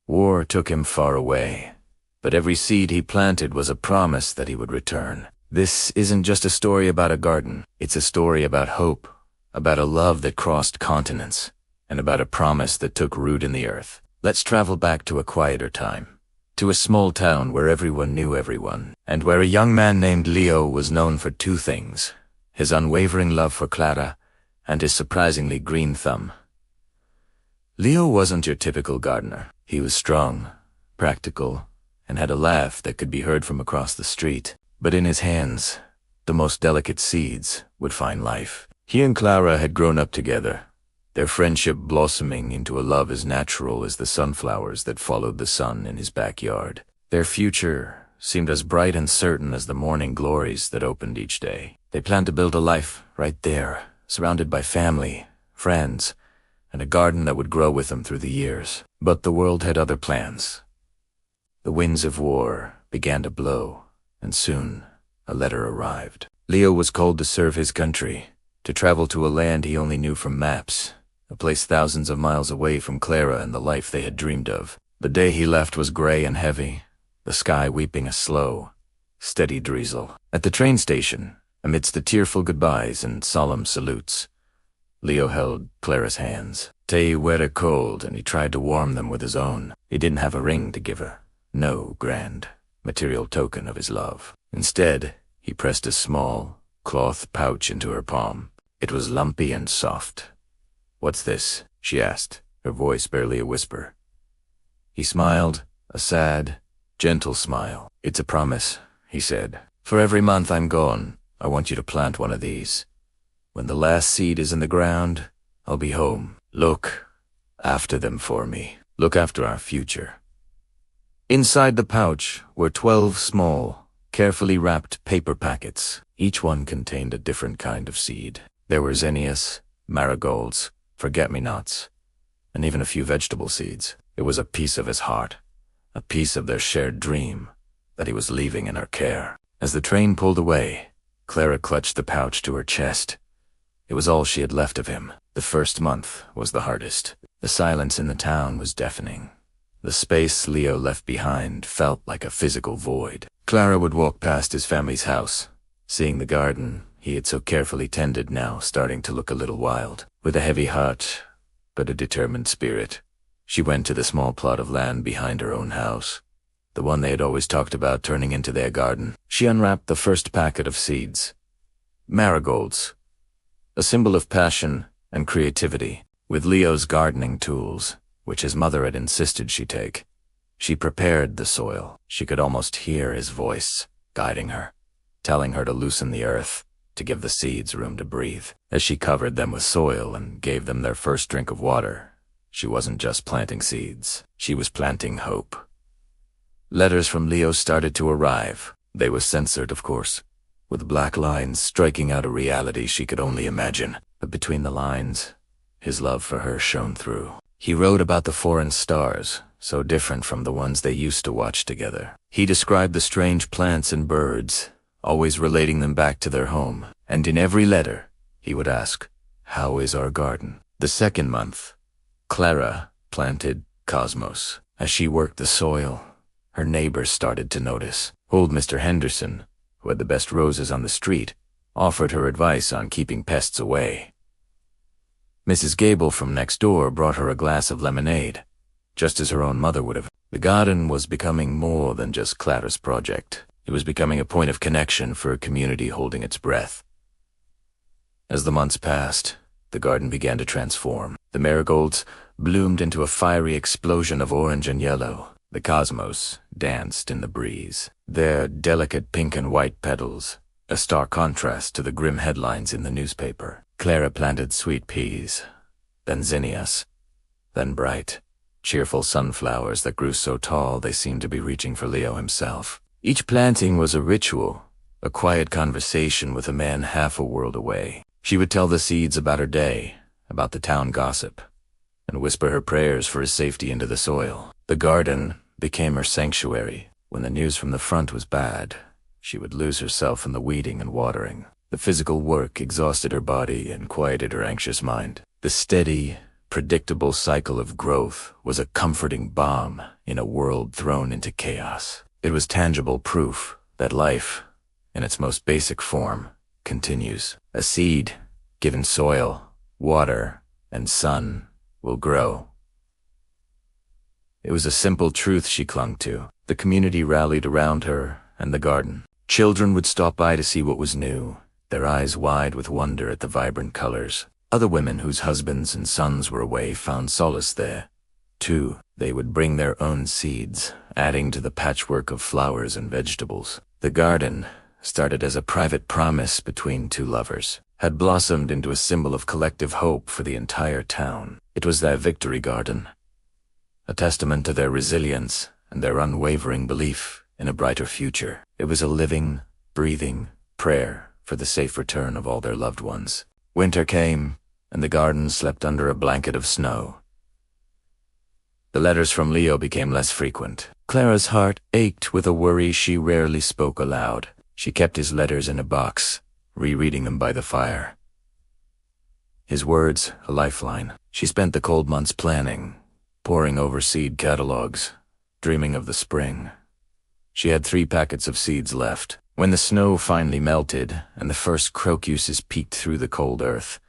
War took him far away, but every seed he planted was a promise that he would return. This isn't just a story about a garden. It's a story about hope, about a love that crossed continents, and about a promise that took root in the earth. Let's travel back to a quieter time, to a small town where everyone knew everyone, and where a young man named Leo was known for two things: his unwavering love for Clara and his surprisingly green thumb. Leo wasn't your typical gardener. He was strong, practical, and had a laugh that could be heard from across the street. But in his hands, the most delicate seeds would find life. He and Clara had grown up together, their friendship blossoming into a love as natural as the sunflowers that followed the sun in his backyard. Their future seemed as bright and certain as the morning glories that opened each day. They planned to build a life right there, surrounded by family, friends, and a garden that would grow with them through the years. But the world had other plans. The winds of war began to blow, and soon a letter arrived. Leo was called to serve his country, to travel to a land he only knew from maps, a place thousands of miles away from Clara and the life they had dreamed of. The day he left was gray and heavy, the sky weeping a slow, steady drizzle. At the train station, amidst the tearful goodbyes and solemn salutes, Leo held Clara's hands. They were cold, and he tried to warm them with his own. He didn't have a ring to give her, no grand, material token of his love. Instead, he pressed a small, cloth pouch into her palm. It was lumpy and soft. "What's this?" she asked, her voice barely a whisper. He smiled, a sad, gentle smile. "It's a promise," he said. "For every month I'm gone, I want you to plant one of these. When the last seed is in the ground, I'll be home. Look after them for me. Look after our future." Inside the pouch were 12 small, carefully wrapped paper packets. Each one contained a different kind of seed. There were zinnias, marigolds, forget-me-nots, and even a few vegetable seeds. It was a piece of his heart, a piece of their shared dream that he was leaving in her care. As the train pulled away, Clara clutched the pouch to her chest. It was all she had left of him. The first month was the hardest. The silence in the town was deafening. The space Leo left behind felt like a physical void. Clara would walk past his family's house, seeing the garden he had so carefully tended now starting to look a little wild. With a heavy heart, but a determined spirit, she went to the small plot of land behind her own house, the one they had always talked about turning into their garden. She unwrapped the first packet of seeds. Marigolds, a symbol of passion and creativity. With Leo's gardening tools, which his mother had insisted she take, she prepared the soil. She could almost hear his voice, guiding her, telling her to loosen the earth, to give the seeds room to breathe. As she covered them with soil and gave them their first drink of water, she wasn't just planting seeds, she was planting hope. Letters from Leo started to arrive. They were censored, of course, with black lines striking out a reality she could only imagine. But between the lines, his love for her shone through. He wrote about the foreign stars, so different from the ones they used to watch together. He described the strange plants and birds, always relating them back to their home. And in every letter, he would ask, "How is our garden?" The second month, Clara planted Cosmos. As she worked the soil, her neighbors started to notice. Old Mr. Henderson, who had the best roses on the street, offered her advice on keeping pests away. Mrs. Gable from next door brought her a glass of lemonade, just as her own mother would have. The garden was becoming more than just Clara's project. It was becoming a point of connection for a community holding its breath. As the months passed, the garden began to transform. The marigolds bloomed into a fiery explosion of orange and yellow. The cosmos danced in the breeze, their delicate pink and white petals a stark contrast to the grim headlines in the newspaper. Clara planted sweet peas, then zinnias, then bright, cheerful sunflowers that grew so tall they seemed to be reaching for Leo himself. Each planting was a ritual, a quiet conversation with a man half a world away. She would tell the seeds about her day, about the town gossip, and whisper her prayers for his safety into the soil. The garden became her sanctuary. When the news from the front was bad, she would lose herself in the weeding and watering. The physical work exhausted her body and quieted her anxious mind. The steady, predictable cycle of growth was a comforting balm in a world thrown into chaos. It was tangible proof that life, in its most basic form, continues. A seed, given soil, water, and sun, will grow. It was a simple truth she clung to. The community rallied around her and the garden. Children would stop by to see what was new, their eyes wide with wonder at the vibrant colors. Other women whose husbands and sons were away found solace there. Too, they would bring their own seeds, adding to the patchwork of flowers and vegetables. The garden, started as a private promise between two lovers, had blossomed into a symbol of collective hope for the entire town. It was their victory garden, a testament to their resilience and their unwavering belief in a brighter future. It was a living, breathing prayer for the safe return of all their loved ones. Winter came, and the garden slept under a blanket of snow. The letters from Leo became less frequent. Clara's heart ached with a worry she rarely spoke aloud. She kept his letters in a box, rereading them by the fire. His words, a lifeline. She spent the cold months planning, poring over seed catalogs, dreaming of the spring. She had 3 packets of seeds left. When the snow finally melted and the first crocuses peeked through the cold earth,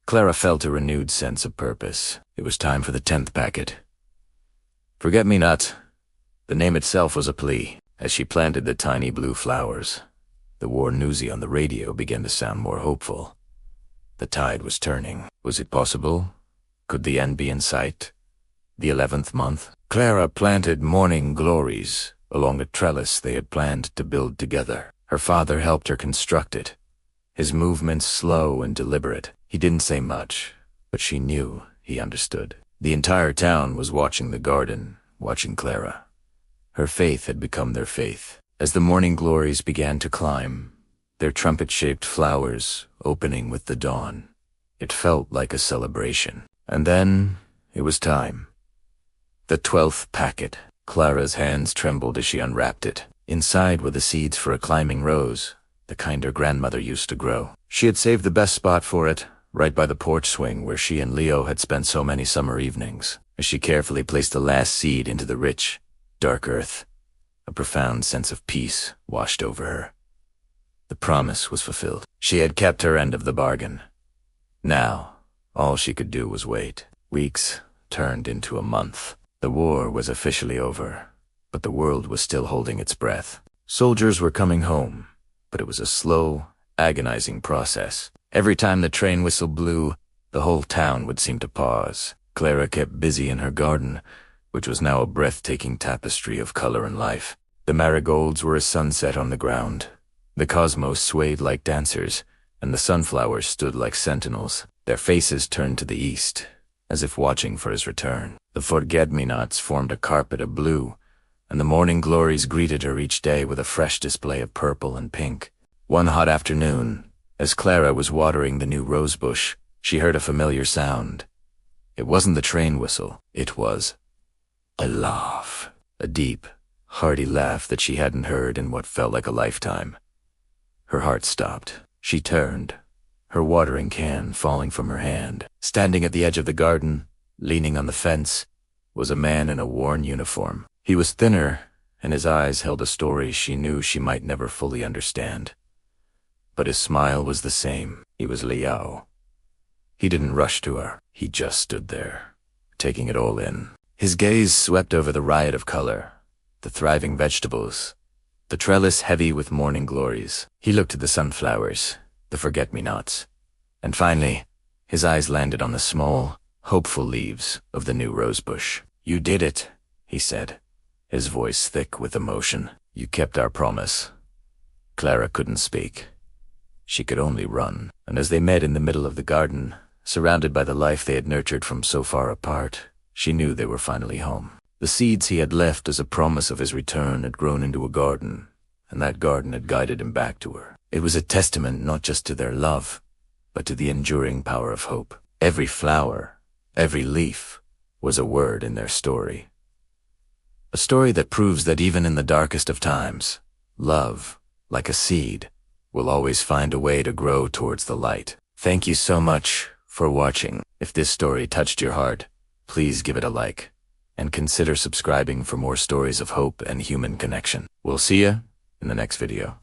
Clara felt a renewed sense of purpose. It was time for the 10th packet. Forget-me-not. The name itself was a plea. As she planted the tiny blue flowers, the war newsy on the radio began to sound more hopeful. The tide was turning. Was it possible? Could the end be in sight? The 11th month? Clara planted morning glories along a trellis they had planned to build together. Her father helped her construct it, his movements slow and deliberate. He didn't say much, but she knew he understood. The entire town was watching the garden, watching Clara. Her faith had become their faith. As the morning glories began to climb, their trumpet-shaped flowers opening with the dawn, it felt like a celebration. And then it was time. The 12th packet. Clara's hands trembled as she unwrapped it. Inside were the seeds for a climbing rose, the kind her grandmother used to grow. She had saved the best spot for it, right by the porch swing where she and Leo had spent so many summer evenings. As she carefully placed the last seed into the rich, dark earth, a profound sense of peace washed over her. The promise was fulfilled. She had kept her end of the bargain. Now, all she could do was wait. Weeks turned into a month. The war was officially over, but the world was still holding its breath. Soldiers were coming home, but it was a slow, agonizing process. Every time the train whistle blew, the whole town would seem to pause. Clara kept busy in her garden, which was now a breathtaking tapestry of color and life. The marigolds were a sunset on the ground. The cosmos swayed like dancers, and the sunflowers stood like sentinels, their faces turned to the east, as if watching for his return. The forget-me-nots formed a carpet of blue, and the morning glories greeted her each day with a fresh display of purple and pink. One hot afternoon, as Clara was watering the new rosebush, she heard a familiar sound. It wasn't the train whistle. It was a laugh. A deep, hearty laugh that she hadn't heard in what felt like a lifetime. Her heart stopped. She turned, her watering can falling from her hand. Standing at the edge of the garden, leaning on the fence, was a man in a worn uniform. He was thinner, and his eyes held a story she knew she might never fully understand. But his smile was the same. He was Liao. He didn't rush to her. He just stood there, taking it all in. His gaze swept over the riot of color, the thriving vegetables, the trellis heavy with morning glories. He looked at the sunflowers, the forget-me-nots, and finally, his eyes landed on the small, hopeful leaves of the new rosebush. "You did it," he said, his voice thick with emotion. "You kept our promise." Clara couldn't speak. She could only run. And as they met in the middle of the garden, surrounded by the life they had nurtured from so far apart, she knew they were finally home. The seeds he had left as a promise of his return had grown into a garden, and that garden had guided him back to her. It was a testament not just to their love, but to the enduring power of hope. Every flower, every leaf, was a word in their story. A story that proves that even in the darkest of times, love, like a seed, will always find a way to grow towards the light. Thank you so much for watching. If this story touched your heart, please give it a like. and consider subscribing for more stories of hope and human connection. We'll see ya in the next video.